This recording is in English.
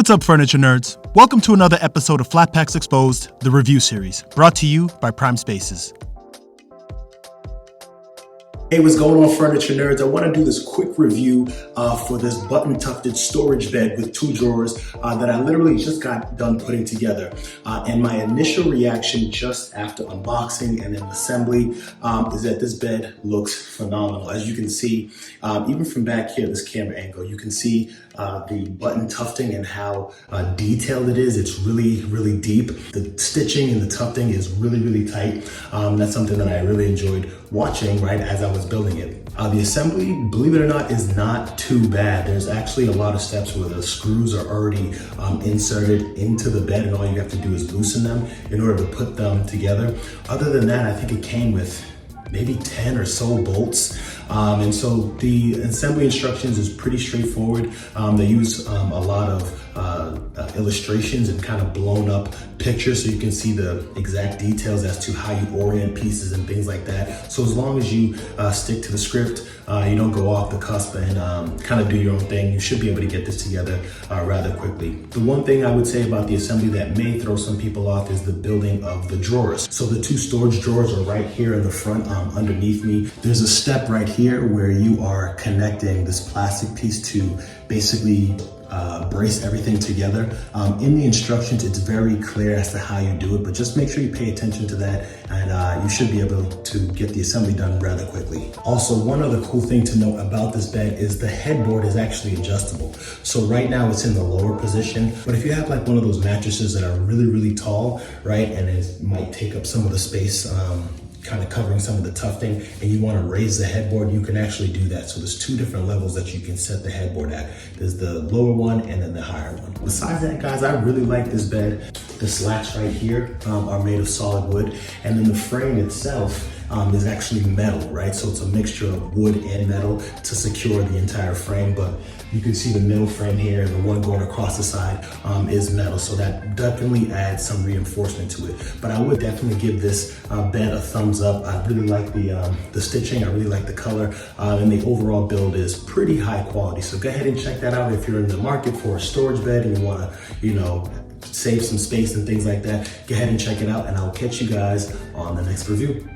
what's up, furniture nerds? Welcome to another episode of Flat Packs Exposed, the review series, brought to you by Prime Spaces. Hey, what's going on, furniture nerds? I want to do this quick review for this button tufted storage bed with 2 drawers that I literally just got done putting together. And my initial reaction just after unboxing and then assembly is that this bed looks phenomenal. As you can see, even from back here, this camera angle, you can see the button tufting and how detailed it is. It's really, really deep. The stitching and the tufting is really, really tight. That's something that I really enjoyed watching right as I was building it. The assembly, believe it or not, is not too bad. There's actually a lot of steps where the screws are already inserted into the bed, and all you have to do is loosen them in order to put them together. Other than that, I think it came with maybe 10 or so bolts. And so the assembly instructions is pretty straightforward. They use a lot of illustrations and kind of blown up pictures so you can see the exact details as to how you orient pieces and things like that. So as long as you stick to the script, you don't go off the cusp and kind of do your own thing, you should be able to get this together rather quickly. The one thing I would say about the assembly that may throw some people off is the building of the drawers. So the 2 storage drawers are right here in the front underneath me. There's a step right here where you are connecting this plastic piece to basically brace everything together. In the instructions, it's very clear as to how you do it, but just make sure you pay attention to that, and you should be able to get the assembly done rather quickly. Also, one other cool thing to note about this bed is the headboard is actually adjustable. So right now it's in the lower position, but if you have like one of those mattresses that are really, really tall, right, and it might take up some of the space, kind of covering some of the tufting, and you want to raise the headboard, you can actually do that. So there's 2 different levels that you can set the headboard at. There's the lower one and then the higher one. Besides that, guys, I really like this bed. The slats right here are made of solid wood, and then the frame itself is actually metal, right? So it's a mixture of wood and metal to secure the entire frame, but you can see the middle frame here, the one going across the side is metal, so that definitely adds some reinforcement to it. But I would definitely give this bed a thumbs up. I really like the stitching, I really like the color, and the overall build is pretty high quality. So go ahead and check that out if you're in the market for a storage bed and you wanna, save some space and things like that. Go ahead and check it out, and I'll catch you guys on the next review.